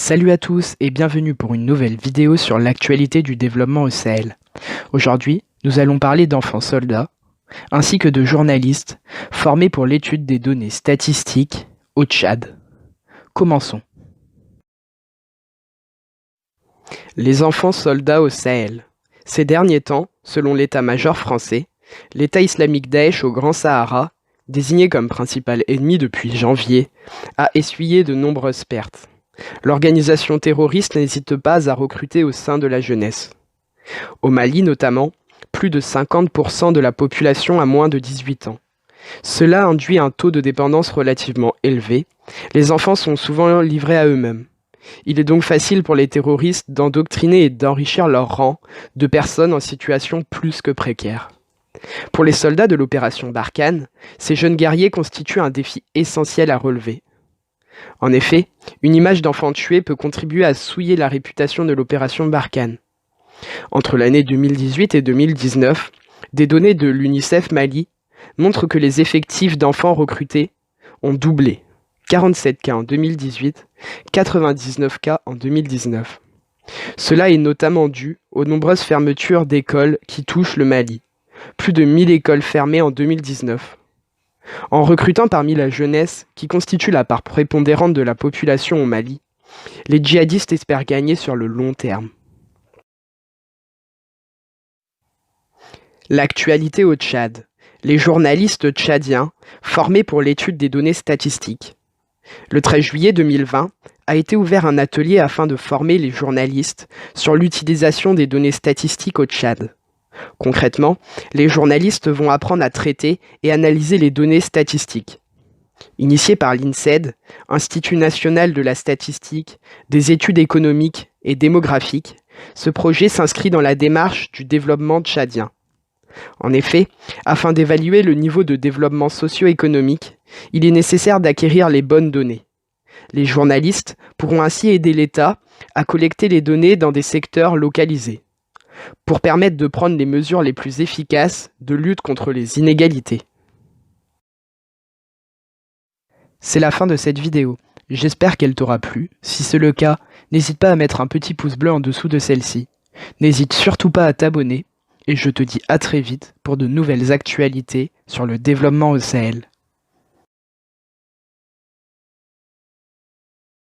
Salut à tous et bienvenue pour une nouvelle vidéo sur l'actualité du développement au Sahel. Aujourd'hui, nous allons parler d'enfants soldats, ainsi que de journalistes formés pour l'étude des données statistiques au Tchad. Commençons. Les enfants soldats au Sahel. Ces derniers temps, selon l'état-major français, l'État islamique Daesh au Grand Sahara, désigné comme principal ennemi depuis janvier, a essuyé de nombreuses pertes. L'organisation terroriste n'hésite pas à recruter au sein de la jeunesse. Au Mali notamment, plus de 50% de la population a moins de 18 ans. Cela induit un taux de dépendance relativement élevé. Les enfants sont souvent livrés à eux-mêmes. Il est donc facile pour les terroristes d'endoctriner et d'enrichir leur rang de personnes en situation plus que précaire. Pour les soldats de l'opération Barkhane, ces jeunes guerriers constituent un défi essentiel à relever. En effet, une image d'enfant tué peut contribuer à souiller la réputation de l'opération Barkhane. Entre l'année 2018 et 2019, des données de l'UNICEF Mali montrent que les effectifs d'enfants recrutés ont doublé. 47 cas en 2018, 99 cas en 2019. Cela est notamment dû aux nombreuses fermetures d'écoles qui touchent le Mali. Plus de 1000 écoles fermées en 2019. En recrutant parmi la jeunesse, qui constitue la part prépondérante de la population au Mali, les djihadistes espèrent gagner sur le long terme. L'actualité au Tchad. Les journalistes tchadiens formés pour l'étude des données statistiques. Le 13 juillet 2020 a été ouvert un atelier afin de former les journalistes sur l'utilisation des données statistiques au Tchad. Concrètement, les journalistes vont apprendre à traiter et analyser les données statistiques. Initié par l'INSEAD, Institut national de la statistique, des études économiques et démographiques, ce projet s'inscrit dans la démarche du développement tchadien. En effet, afin d'évaluer le niveau de développement socio-économique, il est nécessaire d'acquérir les bonnes données. Les journalistes pourront ainsi aider l'État à collecter les données dans des secteurs localisés, pour permettre de prendre les mesures les plus efficaces de lutte contre les inégalités. C'est la fin de cette vidéo. J'espère qu'elle t'aura plu. Si c'est le cas, n'hésite pas à mettre un petit pouce bleu en dessous de celle-ci. N'hésite surtout pas à t'abonner. Et je te dis à très vite pour de nouvelles actualités sur le développement au Sahel.